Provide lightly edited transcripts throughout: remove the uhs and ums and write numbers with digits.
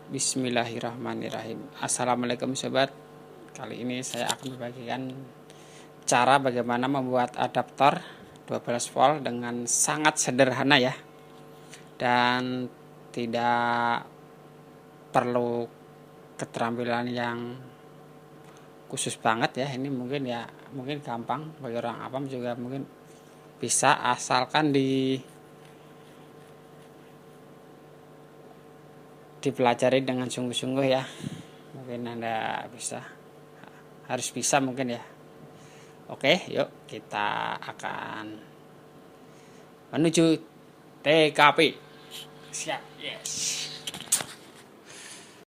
Bismillahirrahmanirrahim. Assalamualaikum sobat. Kali ini saya akan membagikan cara bagaimana membuat adaptor 12 volt dengan sangat sederhana ya. Dan tidak perlu keterampilan yang khusus banget ya. Ini mungkin gampang bagi orang awam juga mungkin bisa, asalkan dipelajari dengan sungguh-sungguh ya. Mungkin Anda harus bisa mungkin ya. Oke, yuk kita akan menuju TKP. Siap, yes.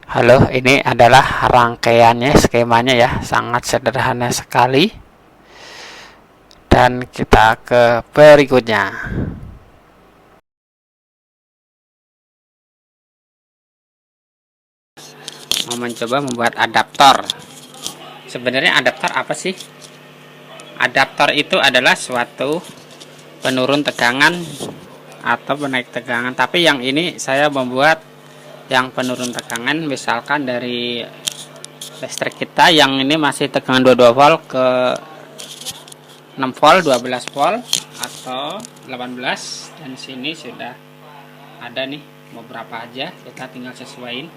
Halo, ini adalah rangkaiannya, skemanya ya, sangat sederhana sekali. Dan kita ke berikutnya. Mau mencoba membuat adaptor. Sebenarnya adaptor apa sih? Adaptor itu adalah suatu penurun tegangan atau penaik tegangan. Tapi yang ini saya membuat yang penurun tegangan, misalkan dari listrik kita yang ini masih tegangan 22 volt ke 6 volt, 12 volt atau 18, dan sini sudah ada nih mau berapa aja, kita tinggal sesuaiin.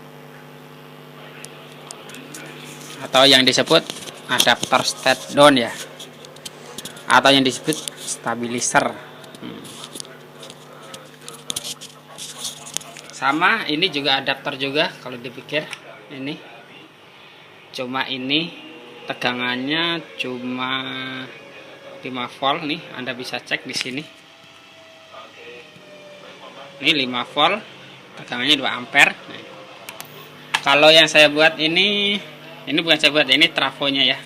Atau yang disebut adaptor step down ya, atau yang disebut stabilizer. Sama ini juga adaptor juga kalau dipikir. Ini cuma ini tegangannya cuma 5 volt nih, Anda bisa cek di sini. Ini 5 volt, tegangannya 2 ampere. Nah, kalau yang saya buat ini bukan saya buat, ini trafonya ya.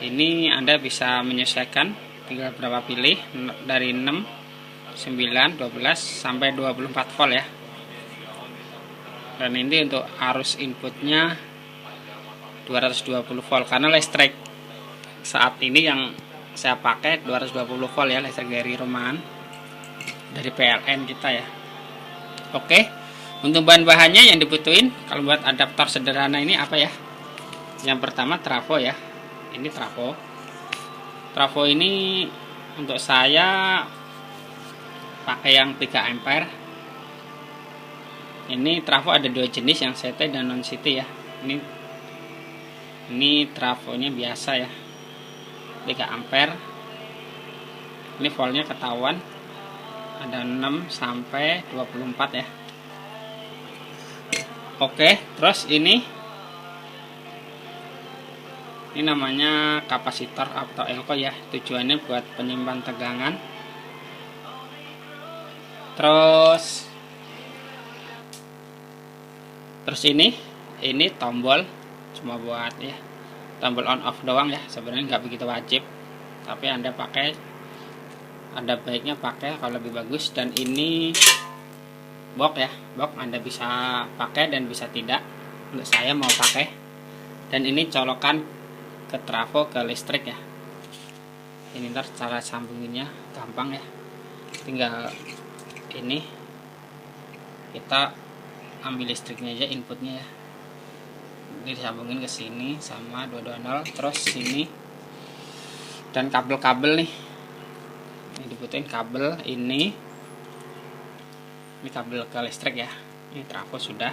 Ini Anda bisa menyesuaikan, tinggal berapa pilih, dari 6, 9, 12 sampai 24 volt ya. Dan ini untuk arus inputnya 220 volt, karena listrik saat ini yang saya pakai 220 volt ya, listrik dari rumahan, dari PLN kita ya. Oke, untuk bahan-bahannya yang dibutuhin kalau buat adaptor sederhana ini apa ya? Yang pertama trafo ya. Ini trafo. Trafo ini untuk saya pakai yang 3 ampere. Ini trafo ada 2 jenis, yang CT dan non CT ya. Ini trafonya biasa ya, 3 ampere. Ini voltnya ketahuan ada 6 sampai 24 ya. Oke, terus ini namanya kapasitor atau elko ya, tujuannya buat penyimpan tegangan. Terus ini tombol, cuma buat ya, tombol on off doang ya, sebenarnya nggak begitu wajib, tapi Anda baiknya pakai kalau lebih bagus. Dan ini box ya, box Anda bisa pakai dan bisa tidak. Untuk saya mau pakai. Dan ini colokan ke trafo, ke listrik ya. Ini ntar cara sambunginnya gampang ya, tinggal ini kita ambil listriknya aja, inputnya ya, ini disambungin ke sini sama 220. Terus sini dan kabel-kabel nih, ini dibutuhin kabel, ini kabel ke listrik ya. Ini trafo sudah.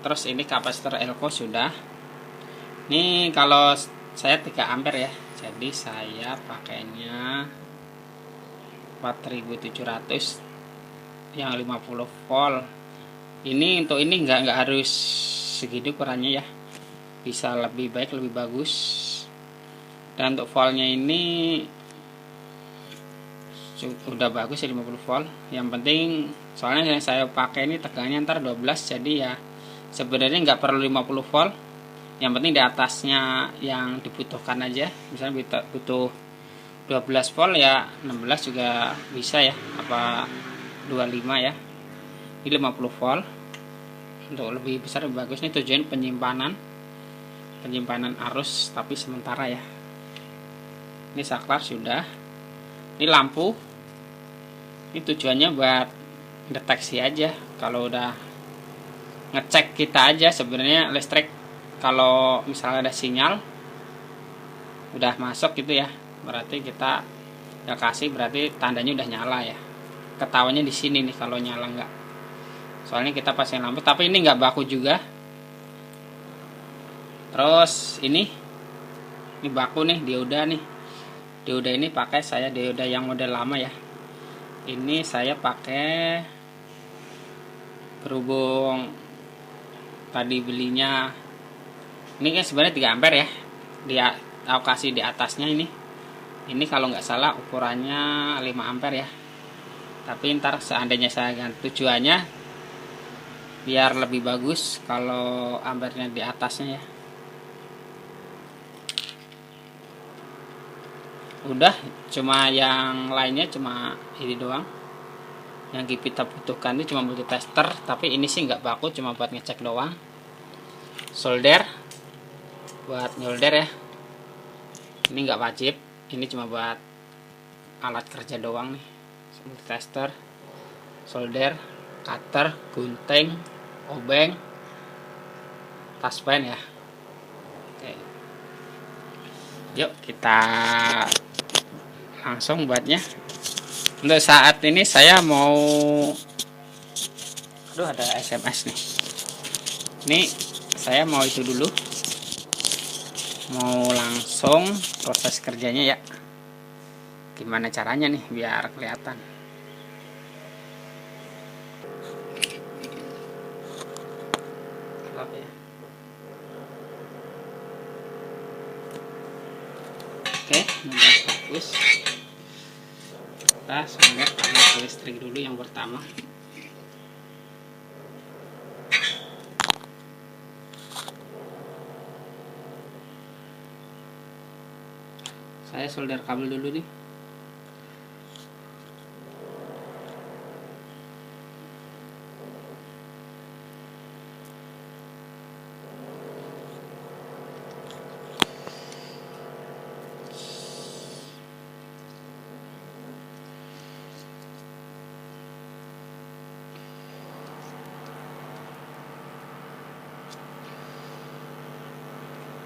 Terus ini kapasitor elko sudah. Ini kalau saya 3 ampere ya, jadi saya pakainya 4700 yang 50 volt. Ini untuk ini nggak harus segitu perannya ya, bisa lebih baik, lebih bagus. Dan untuk voltnya ini udah bagus ya, 50 volt. Yang penting soalnya yang saya pakai ini tegangannya ntar 12, jadi ya sebenarnya nggak perlu 50 volt. Yang penting di atasnya yang dibutuhkan aja. Misalnya butuh 12 volt ya, 16 juga bisa ya, apa 25 ya. Ini 50 volt. Untuk lebih besar lebih bagus. Ini tujuan penyimpanan arus tapi sementara ya. Ini saklar sudah. Ini lampu. Ini tujuannya buat deteksi aja. Kalau udah ngecek kita aja sebenarnya listrik. Kalau misalnya ada sinyal udah masuk gitu ya, berarti kita nggak kasih, berarti tandanya udah nyala ya. Ketawanya di sini nih kalau nyala nggak. Soalnya kita pasang lampu, tapi ini nggak baku juga. Terus ini baku nih dioda nih. Dioda ini pakai saya dioda yang model lama ya. Ini saya pakai, berhubung tadi belinya ini kan sebenarnya 3 ampere ya. Dia aku kasih di atasnya ini. Ini kalau nggak salah ukurannya 5 ampere ya. Tapi ntar seandainya saya ganti, tujuannya biar lebih bagus kalau ampernya di atasnya ya. Udah, cuma yang lainnya cuma ini doang. Yang kita butuhkan ini cuma multitester, tapi ini sih nggak baku, cuma buat ngecek doang. Solder buat nyolder ya. Ini nggak wajib, ini cuma buat alat kerja doang nih. Multitester, solder, cutter, gunting, obeng, taspen ya. Oke. Yuk kita langsung buatnya. Untuk saat ini saya mau, aduh ada SMS nih. Ini saya mau itu dulu, mau langsung proses kerjanya ya. Gimana caranya nih biar kelihatan. Gelap ya. Oke, udah bagus. Kita solder pakai listrik dulu yang pertama. Saya solder kabel dulu nih.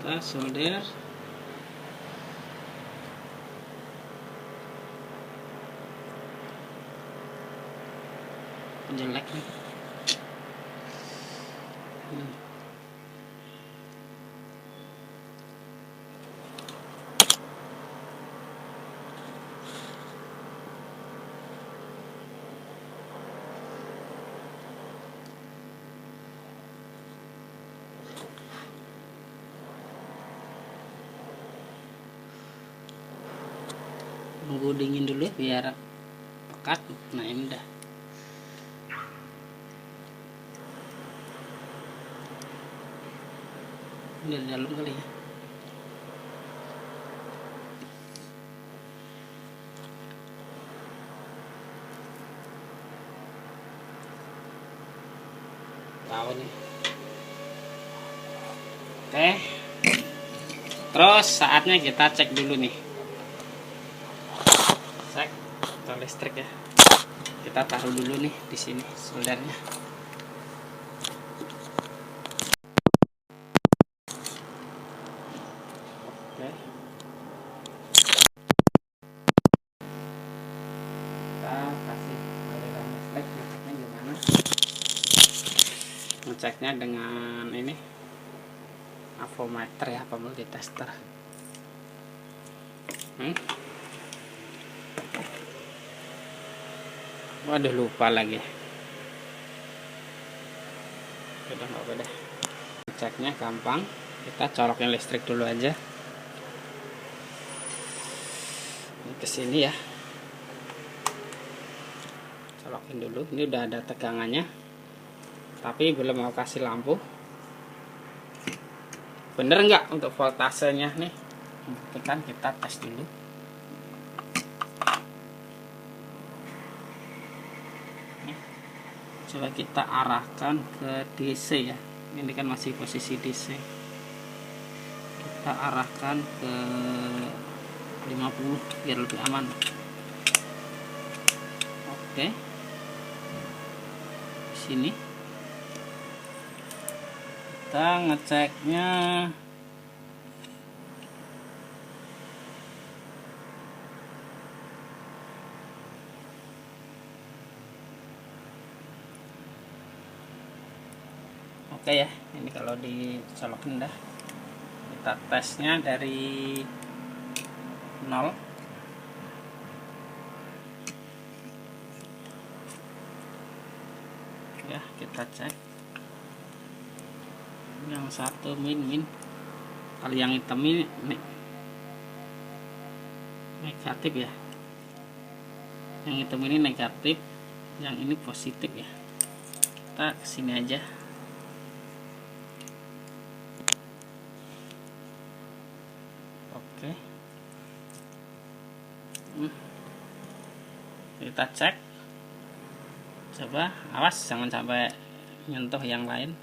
Kita solder jelek nih. Tunggu dingin dulu biar pekat. Nah ini dah. Ini di dalam kali ya. Tahu nih. Oke. Terus saatnya kita cek dulu nih. Cek atau listrik ya. Kita taruh dulu nih di sini soldernya. Oke. Kita kasih aliran listrik, ngeceknya gimana? Ngeceknya dengan ini avometer ya, apa multitester. Waduh lupa lagi. Udah nggak apa deh. Ceknya gampang. Kita colokin listrik dulu aja. Ini ke sini ya. Colokin dulu. Ini udah ada tegangannya. Tapi belum mau kasih lampu. Bener nggak untuk voltasenya nih? Buktikan, kita tes dulu. Coba kita arahkan ke DC ya. Ini kan masih posisi DC. Kita arahkan ke 50 biar lebih aman. Oke. Sini. kita ngeceknya oke ya. Ini kalau dicolokin dah, kita tesnya dari 0. Ya, kita cek yang satu min. Kalau yang hitam ini negatif ya, yang hitam ini negatif, yang ini positif ya. Kita kesini aja. Oke, kita cek, coba awas jangan sampai nyentuh yang lain.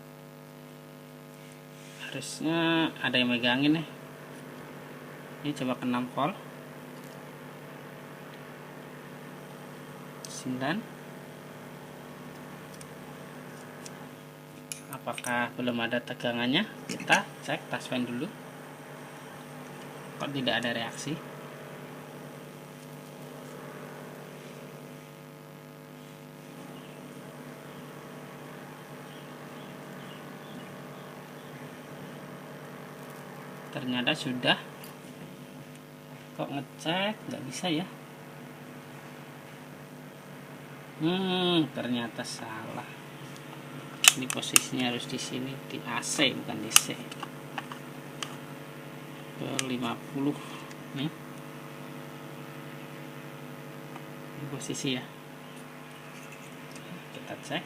Harusnya ada yang megangin nih. Ini coba ke 6 volt 9. Apakah belum ada tegangannya? Kita cek touchpen dulu. Kok tidak ada reaksi? Ternyata sudah. Kok ngecek nggak bisa ya? Ternyata salah. Ini posisinya harus di sini, di AC bukan di C. Ke 50 nih. Ini posisi ya. Kita cek.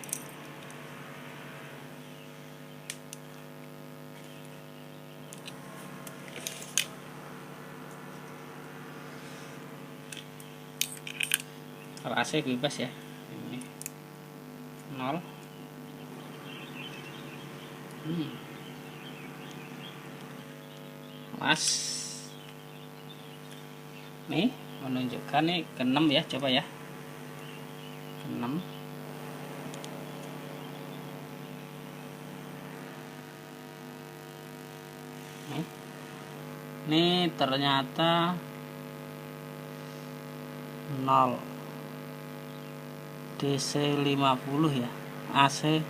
Kalau AC bebas ya. Ini 0. Mas nih menunjukkan nih ke 6 ya, coba ya, ke 6. Nih ternyata 0 DC 50 ya, AC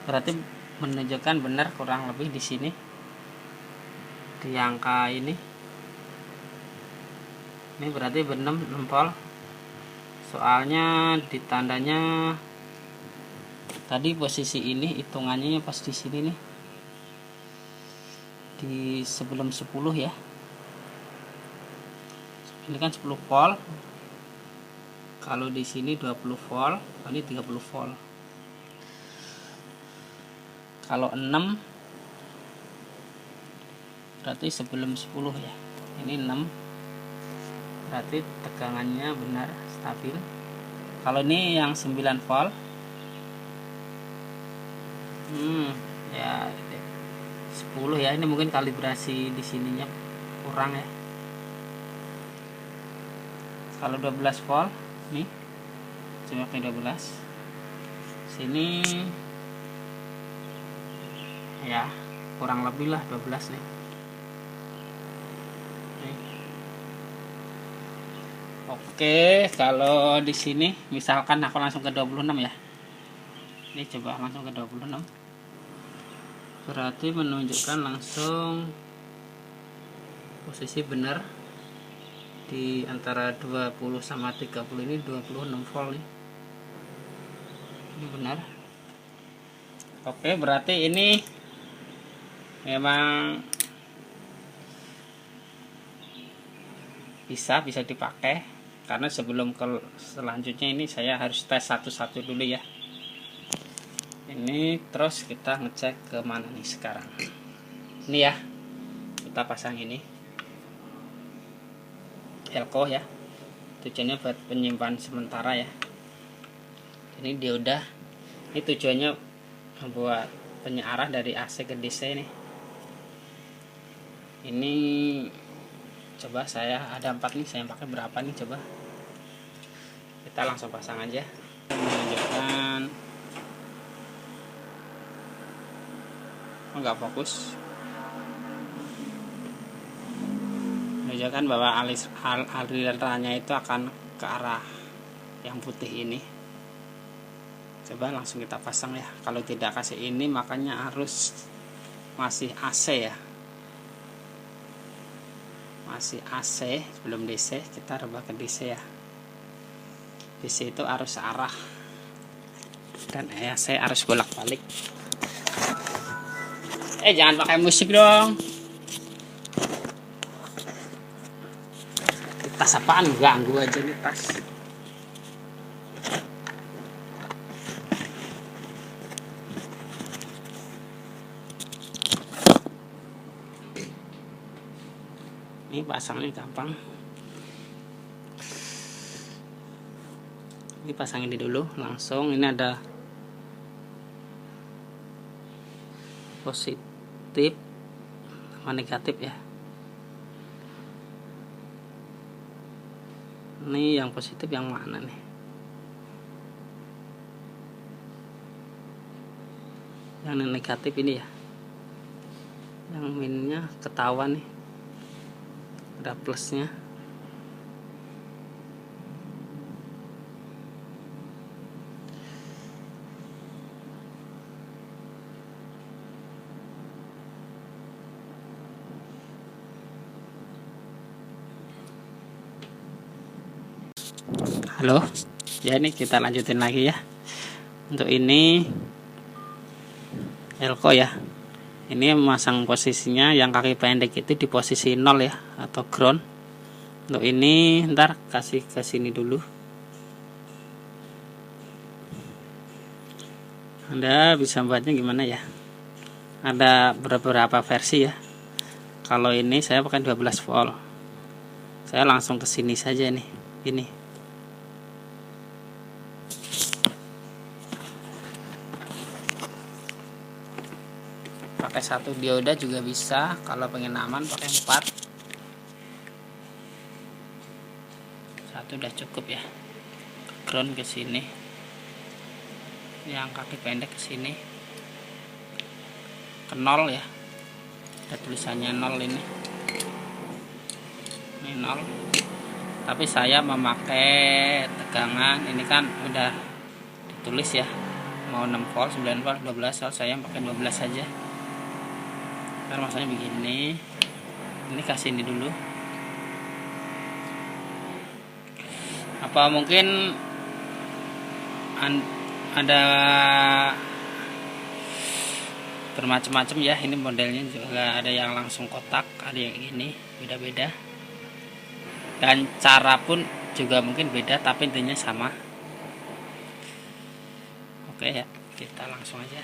berarti menunjukkan benar kurang lebih di sini, di angka ini berarti benar 6 volt. Soalnya di tandanya tadi posisi ini hitungannya pas di sini nih, di sebelum 10 ya. Ini kan 10 volt. Kalau di sini 20 volt, ini 30 volt. Kalau 6 berarti sebelum 10 ya. Ini 6. Berarti tegangannya benar stabil. Kalau ini yang 9 volt, ya 10 ya. Ini mungkin kalibrasi di sininya kurang ya. Kalau 12 volt nih, coba ke 12 sini ya, kurang lebih lah 12 nih. Oke, kalau di sini misalkan aku langsung ke 26 ya. Ini coba langsung ke 26. Berarti menunjukkan langsung posisi benar di antara 20 sama 30 ini 26 volt nih. Ini benar. Oke, berarti ini memang bisa dipakai, karena sebelum ke selanjutnya ini saya harus tes satu-satu dulu ya. Ini terus kita ngecek ke mana nih sekarang. Ini ya, kita pasang ini elko ya, tujuannya buat penyimpan sementara ya. Ini dioda, ini tujuannya membuat penyearah dari AC ke DC nih. Ini Coba saya ada 4 nih, saya pakai berapa nih, coba kita langsung pasang aja. Menunjukkan nggak fokus, menunjukkan bahwa alirannya itu akan ke arah yang putih ini. Coba langsung kita pasang ya. Kalau tidak kasih ini makanya harus masih AC ya, masih AC sebelum DC. Kita rubah ke DC ya. DC itu arus arah dan AC arus bolak-balik. Jangan pakai musik dong. Tas apaan? Ganggu aja nih tas. Ini pasangnya gampang. Ini pasang ini dulu langsung. Ini ada positif sama negatif ya. Ini yang positif yang mana nih? Yang negatif ini ya. Yang minnya ketahuan nih. Ada plusnya. Halo, ya ini kita lanjutin lagi ya. Untuk ini elko ya. Ini memasang posisinya yang kaki pendek itu di posisi 0 ya, atau ground. Untuk ini ntar kasih ke sini dulu. Anda bisa buatnya gimana ya? Ada beberapa versi ya. Kalau ini saya pakai 12 volt. Saya langsung ke sini saja nih. Ini. Pakai 1 dioda juga bisa. Kalau pengen aman pakai 4. 1 udah cukup ya. Ground ke sini. Yang kaki pendek ke sini. Ke 0 ya. Ada tulisannya 0 ini. Ini 0. Tapi saya memakai tegangan ini kan udah ditulis ya. Mau 6 volt, 9 volt, 12 volt, saya pakai 12 saja. Karena maksudnya begini, ini kasih ini dulu. Apa mungkin ada bermacam-macam ya. Ini modelnya juga ada yang langsung kotak, ada yang ini, beda-beda. Dan cara pun juga mungkin beda, tapi intinya sama. Oke ya, kita langsung aja.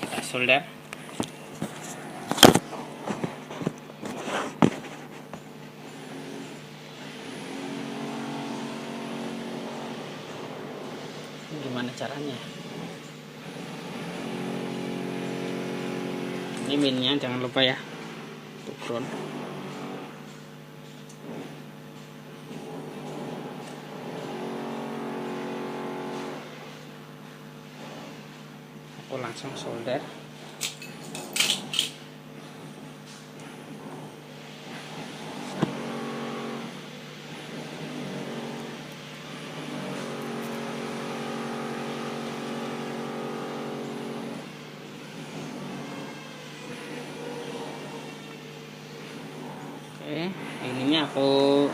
Kita solder. Gimana caranya? Ini minnya jangan lupa ya, untuk ground. Aku langsung solder. Oke, ininya aku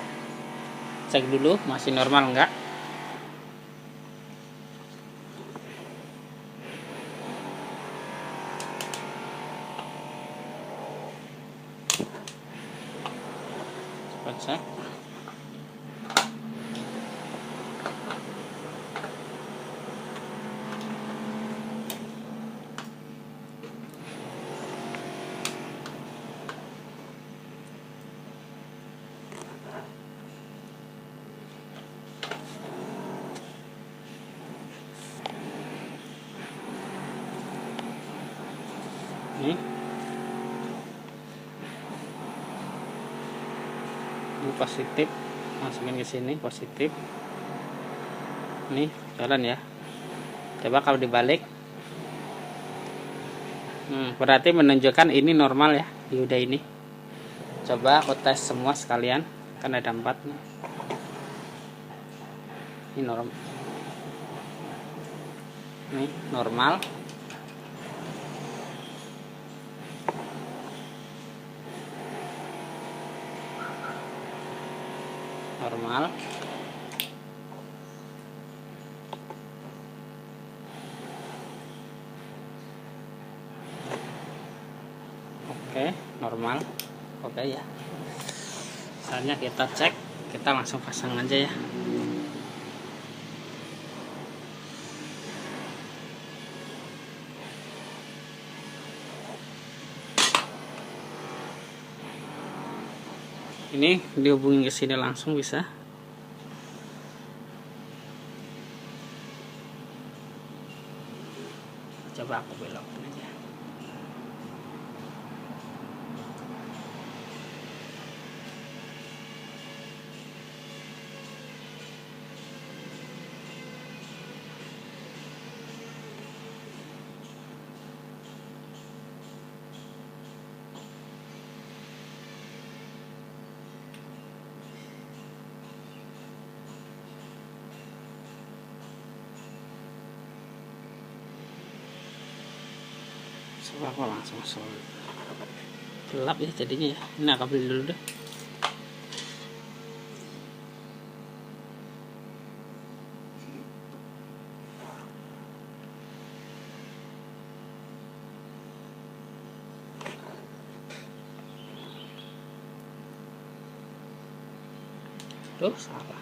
cek dulu masih normal enggak. Cepat cek. Ini Ini positif, masukin ke sini positif. Nih jalan ya. Coba kalau dibalik, berarti menunjukkan ini normal ya, dioda ini. Coba aku tes semua sekalian, kan ada 4 nih. Ini normal. Nih normal. Normal. Oke, normal. Oke ya. Misalnya kita cek, kita langsung pasang aja ya. Ini dihubungin ke sini langsung bisa. Coba aku belokkan aja. Coba aku langsung solder. Gelap ya jadinya ya. Ini aku beli dulu deh. Duh, salah.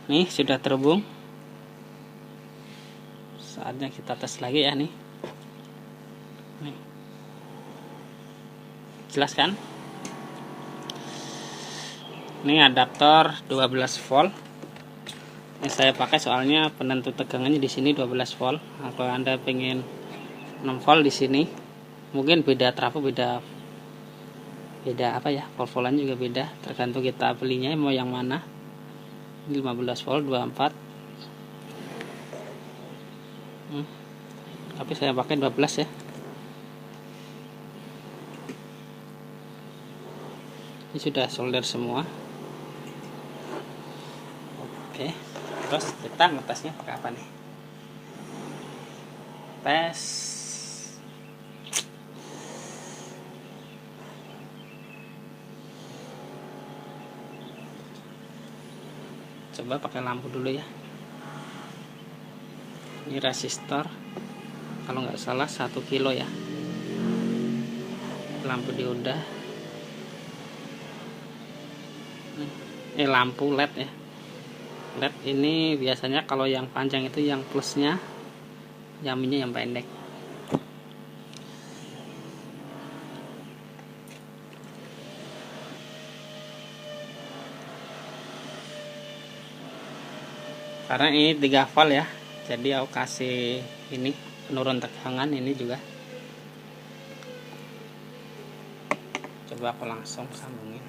Nih sudah terhubung. Saatnya kita tes lagi ya nih. Nih. Jelas kan? Ini adaptor 12 volt. Ini saya pakai soalnya penentu tegangannya di sini 12 volt. Nah, kalau Anda pengen 6 volt di sini, mungkin beda trafo, beda apa ya, volt-voltan juga beda, tergantung kita belinya mau yang mana. Ini 15 volt 24. Tapi saya pakai 12 ya. Ini sudah solder semua. Oke, terus kita ngetesnya pakai apa nih? Tes. Coba pakai lampu dulu ya. Ini resistor, kalau nggak salah 1 kilo ya. Lampu dioda. Ini lampu LED ya. LED ini biasanya kalau yang panjang itu yang plusnya, yang minusnya yang pendek. Karena ini 3 volt ya, jadi aku kasih ini penurun tegangan ini juga. Coba aku langsung sambungin.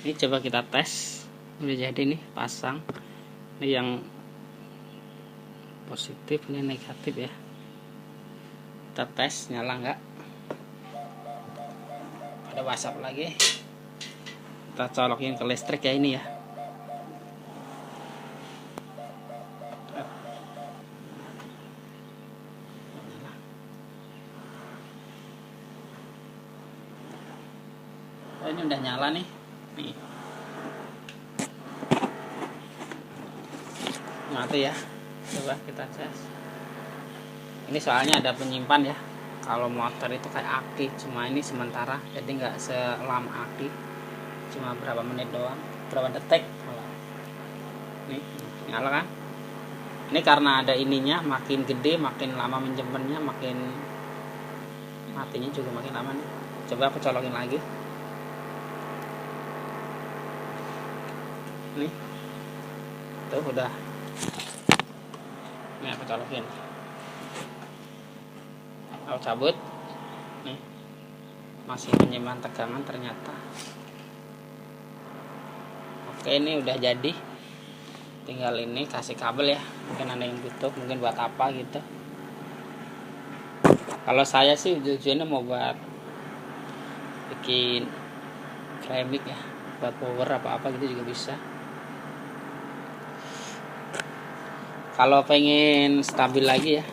Ini coba kita tes. Udah jadi nih, pasang. Ini yang positif, ini negatif ya. Kita tes nyala nggak. Ada WhatsApp lagi. Kita colokin ke listrik ya ini ya. Oh, ini udah nyala nih. Nih. Mati ya. Coba kita cas. Ini soalnya ada penyimpan ya. Kalau motor itu kayak aki, cuma ini sementara, jadi nggak selama aki. Cuma berapa menit doang, berapa detik. Nih, nyala kan? Ini karena ada ininya, makin gede, makin lama menjemurnya, makin matinya juga makin lama nih. Coba aku colokin lagi. Nih, tuh udah. Ini aku colokin. Aku cabut. Nih, masih menyimpan tegangan ternyata. Oke, ini udah jadi. Tinggal ini kasih kabel ya. Mungkin ada yang butuh, mungkin buat apa gitu. Kalau saya sih tujuannya mau buat bikin keramik ya, buat power apa-apa gitu juga bisa. Kalau pengen stabil lagi ya,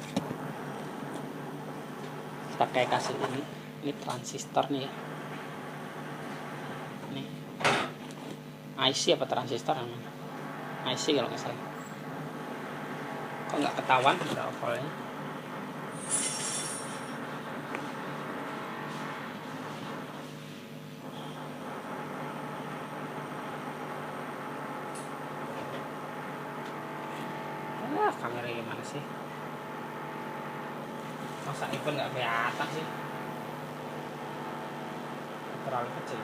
pakai kasih ini transistor nih ya. Nih, IC apa transistor namanya? IC kalau nggak salah. Kok nggak ketahuan berapa voltnya? Kamera gimana sih? Masa iPhone nggak kelihatan sih? Terlalu kecil.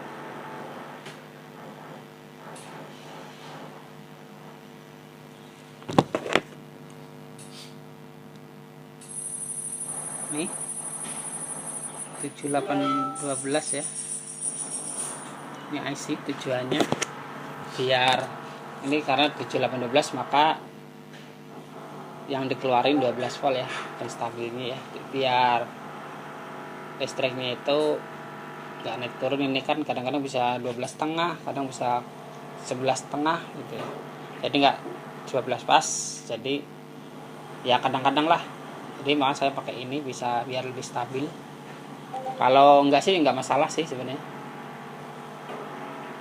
Nih 7812 ya. Ini IC tujuannya biar ini karena 7812 maka yang dikeluarin 12 volt ya, dan stabilnya ya, biar listriknya itu nggak naik turun. Ini kan kadang-kadang bisa 12,5, kadang bisa 11,5 gitu ya. Jadi nggak 12 pas, jadi ya kadang-kadang lah. Jadi makanya saya pakai ini bisa biar lebih stabil. Kalau enggak sih nggak masalah sih sebenarnya,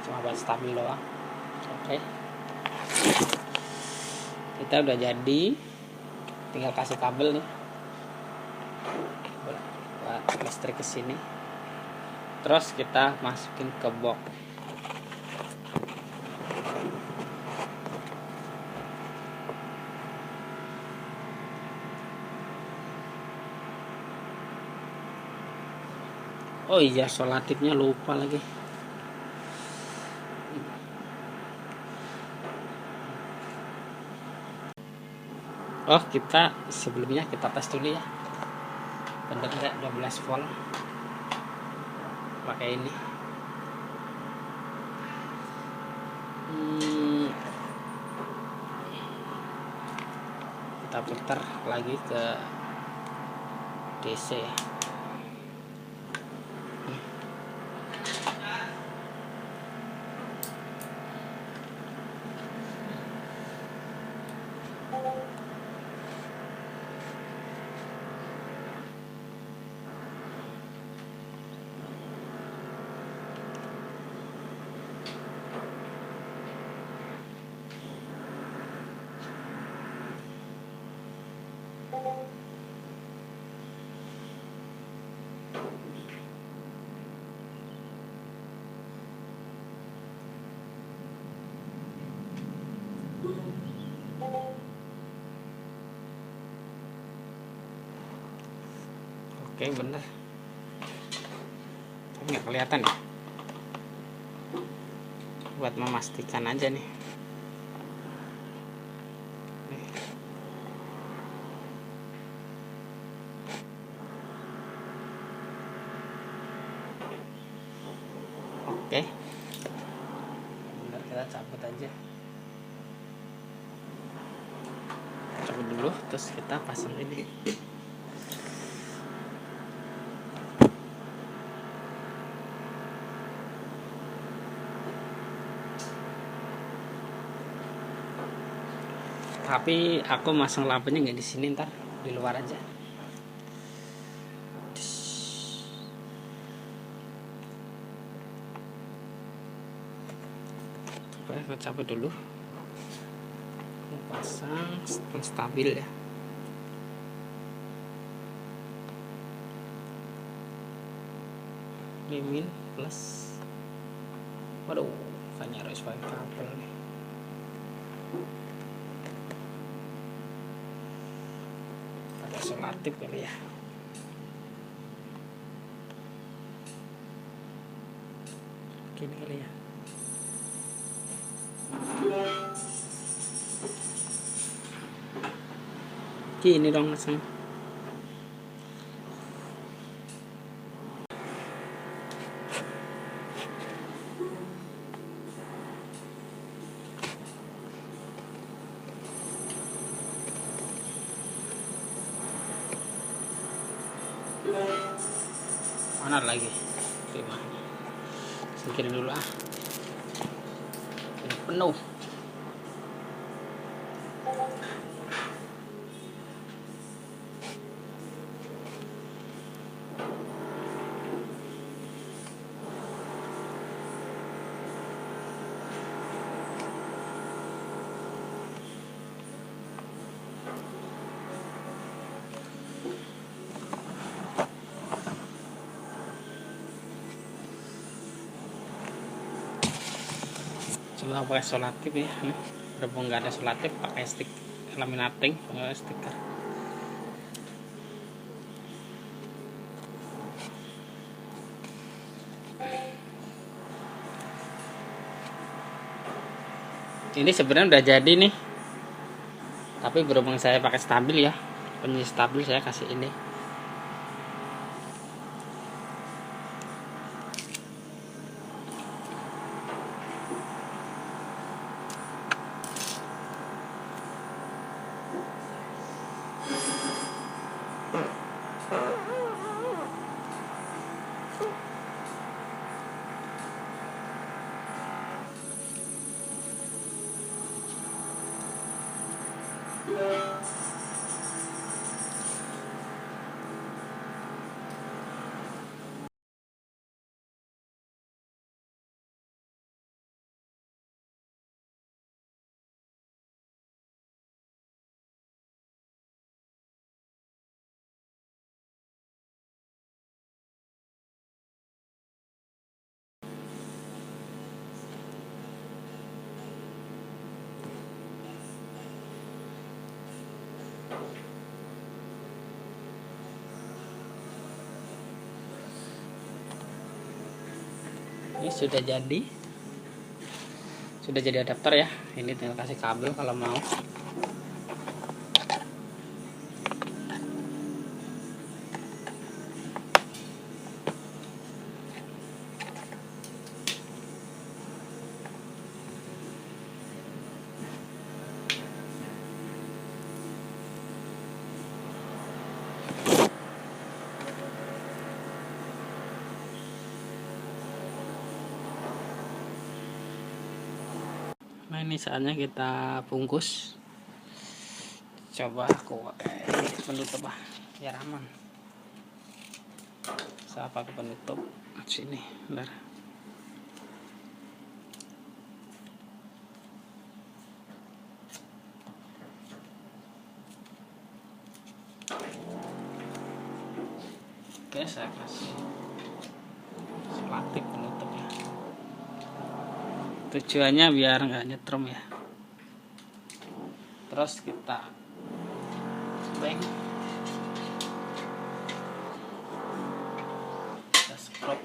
cuma buat stabil doang. Oke, kita udah jadi, tinggal kasih kabel nih buat listrik ke sini. Terus kita masukin ke box. Oh iya, solatifnya lupa lagi. Oh, kita sebelumnya kita tes dulu ya, bener nggak 12 volt pakai ini. Kita putar lagi ke DC ya. Oke, bener. Tapi nggak kelihatan ya. Buat memastikan aja nih. Oke. cabut aja, cabut dulu, terus kita pasang ini. Tapi aku masang lampunya nggak di sini, ntar di luar aja. Oke, aku cabut dulu. Aku pasang stabil ya. Min plus. Waduh, kayaknya harus pakai kabel nih. Pakai solatif kali ya. Gini kali ya. Gini dong langsung. Mana lagi? Terima. Singkirin dulu ah. Ini penuh. Coba pakai solatif ya. Berhubung nggak ada solatif, pakai stick laminating, pakai stiker. Ini sebenarnya udah jadi nih, tapi berhubung saya pakai stabil ya, penyis stabil saya kasih ini. Ini sudah jadi adapter ya. Ini tinggal kasih kabel kalau mau. Nah, ini saatnya kita bungkus. Coba aku pakai penutup biar aman. Saya pakai penutup sini, bentar. Oke, saya kasih solatif penutupnya. Tujuannya biar nggak nyetrum ya. Terus kita beng, kita scrub.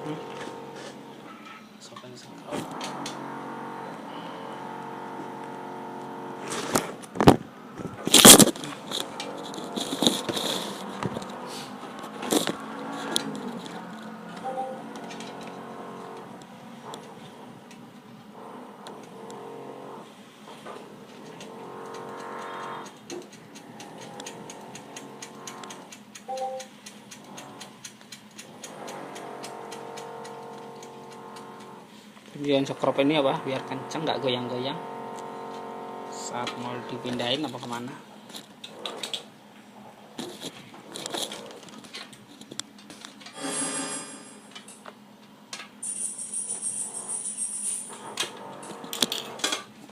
Masukkan sekrup. Tujuan sekrup ini apa? Biar kencang, nggak goyang-goyang saat mau dipindahin apa kemana.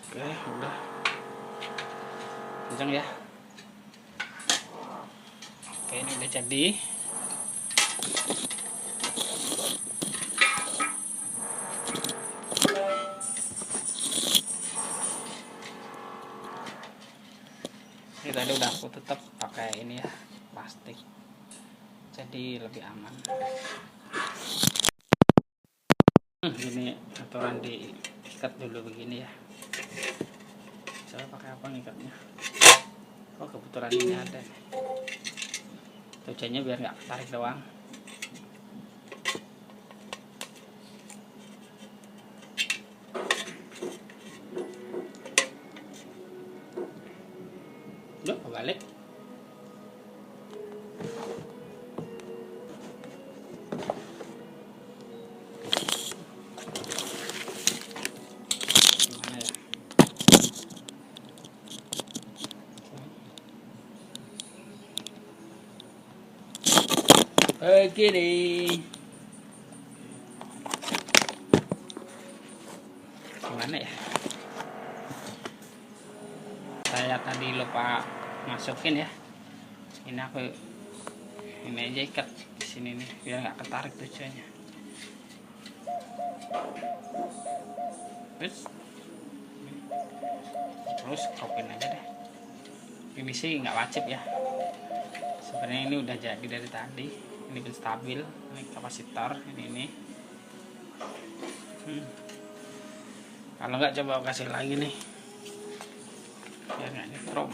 Oke, udah kencang ya. Oke, ini udah jadi. Ini tadi udah aku tetap pakai ini ya, plastik, jadi lebih aman. Ini aturan diikat dulu begini ya. Saya pakai apa ngikatnya? Oh, kebetulan ini ada. Tujuannya biar nggak ketarik doang. Udah, balik. Gimana ya? Begini. Gimana ya? Saya tadi lupa masukin ya. Ini aku ini aja ikat di sini nih biar nggak ketarik tujuannya. Terus kopin aja deh. Ini sih nggak wajib ya. Sebenarnya ini udah jadi dari tadi. Ini pun stabil. Ini kapasitor. Ini. Kalau nggak coba kasih lagi nih. Biar nggak nyetrum.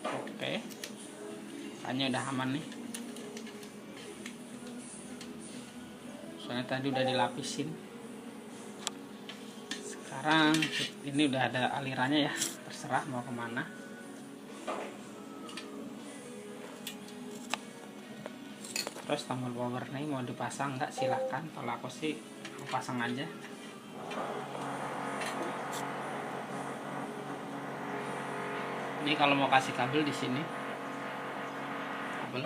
Oke, hanya udah aman nih. Soalnya tadi udah dilapisin. Sekarang ini udah ada alirannya ya, terserah mau kemana. Terus tombol power nih mau dipasang nggak, silahkan. Kalau aku sih mau pasang aja. Ini kalau mau kasih kabel di sini, kabel.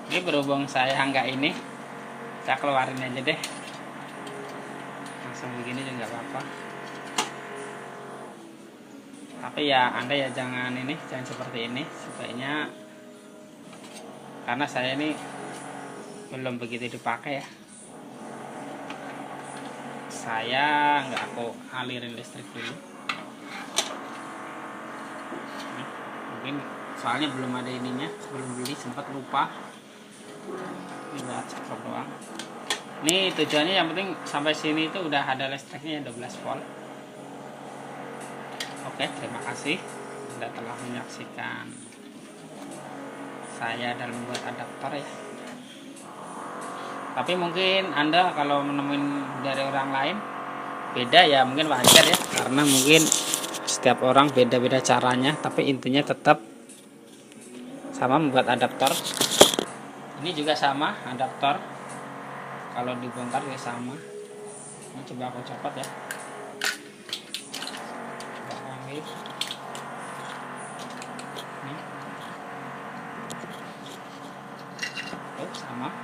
Ini berhubung saya nggak ini, saya keluarin aja deh. Langsung begini juga nggak apa-apa. Tapi ya Anda ya jangan seperti ini. Sebaiknya, karena saya ini belum begitu dipakai ya. Saya nggak aku alirin listrik dulu. Mungkin soalnya belum ada ininya, belum beli, sempat lupa. Ini buat sekrup doang. Ini tujuannya yang penting sampai sini itu udah ada listriknya 12 volt. Oke, terima kasih Anda telah menyaksikan saya dalam membuat adaptor ya. Tapi mungkin Anda kalau menemuin dari orang lain beda ya, mungkin wajar ya, karena mungkin setiap orang beda-beda caranya. Tapi intinya tetap sama membuat adaptor. Ini juga sama adaptor, kalau dibongkar juga sama. Ini coba aku copot ya. Coba ambil. Nih. sama,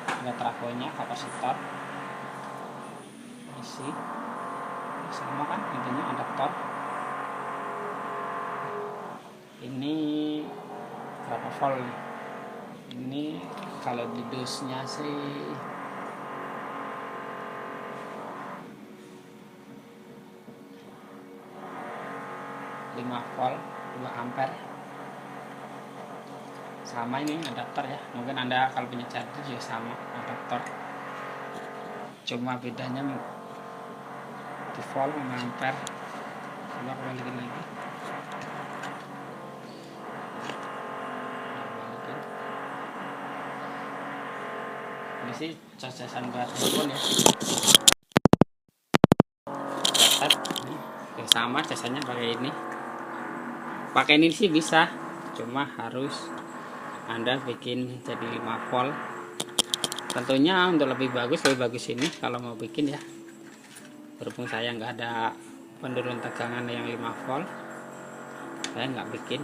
ada trafonya, kapasitor, isi sama kan, intinya adaptor. Ini berapa volt nih? Ini kalau di dosnya sih 5 volt 2 ampere. Sama ini adaptor ya, mungkin Anda kalau punya charger juga sama adaptor, cuma bedanya di volt 5 ampere. Coba balikin lagi. Ini sih cacasan buat handphone ya. Catat. Oke, sama jasanya pakai ini. Pakai ini sih bisa, cuma harus Anda bikin jadi 5 volt. Tentunya untuk lebih bagus ini kalau mau bikin ya. Berhubung saya nggak ada penurun tegangan yang 5 volt, saya nggak bikin.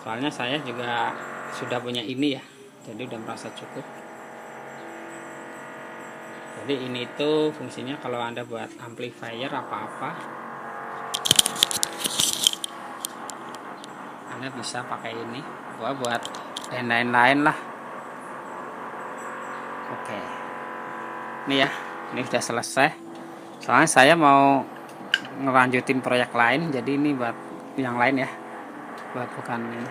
Soalnya saya juga sudah punya ini ya, jadi udah merasa cukup. Jadi ini itu fungsinya kalau Anda buat amplifier apa-apa, Anda bisa pakai ini buat dan lain-lain lah. Oke, ini ya, ini sudah selesai. Soalnya saya mau ngelanjutin proyek lain, jadi ini buat yang lain ya, buat bukan ini.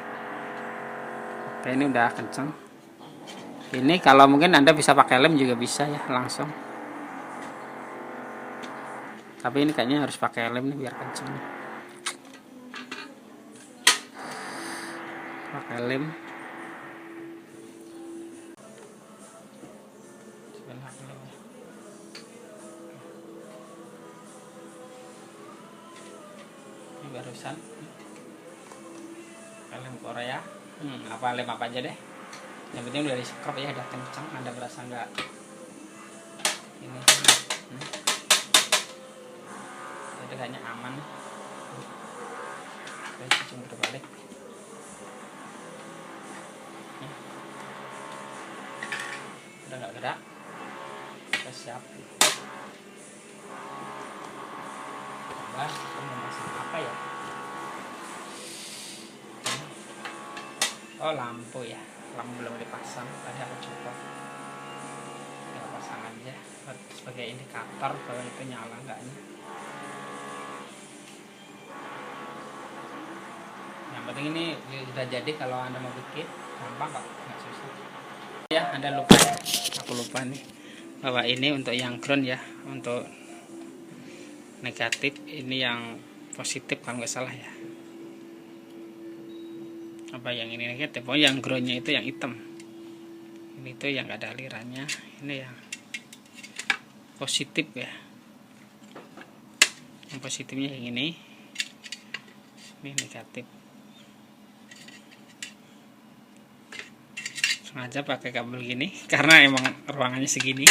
Oke, ini udah kenceng. Ini kalau mungkin Anda bisa pakai lem juga bisa ya, langsung. Tapi ini kayaknya harus pakai lem nih biar kenceng. Pakai lem. Ini barusan lem Korea. Apa lem apa aja deh. Yang penting udah di scrub ya, udah kencang. Anda berasa nggak ini? Jadi kayaknya aman. Oke, cuma berbalik. Udah nggak gerak, kita siap. Coba kita mau masuk apa ya? Oh, lampu ya, lampu belum dipasang. Tadi aku coba kita pasang aja sebagai indikator bahwa itu nyala enggaknya. Yang penting ini sudah jadi. Kalau Anda mau bikin gampang kok, nggak susah ya. Anda lupa ya, aku lupa nih bahwa ini untuk yang ground ya, untuk negatif, ini yang positif kalau nggak salah ya. Apa yang ini negatif? Oh, yang groundnya itu yang hitam, ini tuh yang nggak ada alirannya. Ini yang positif ya, yang positifnya yang ini negatif. Sengaja pakai kabel gini karena emang ruangannya segini.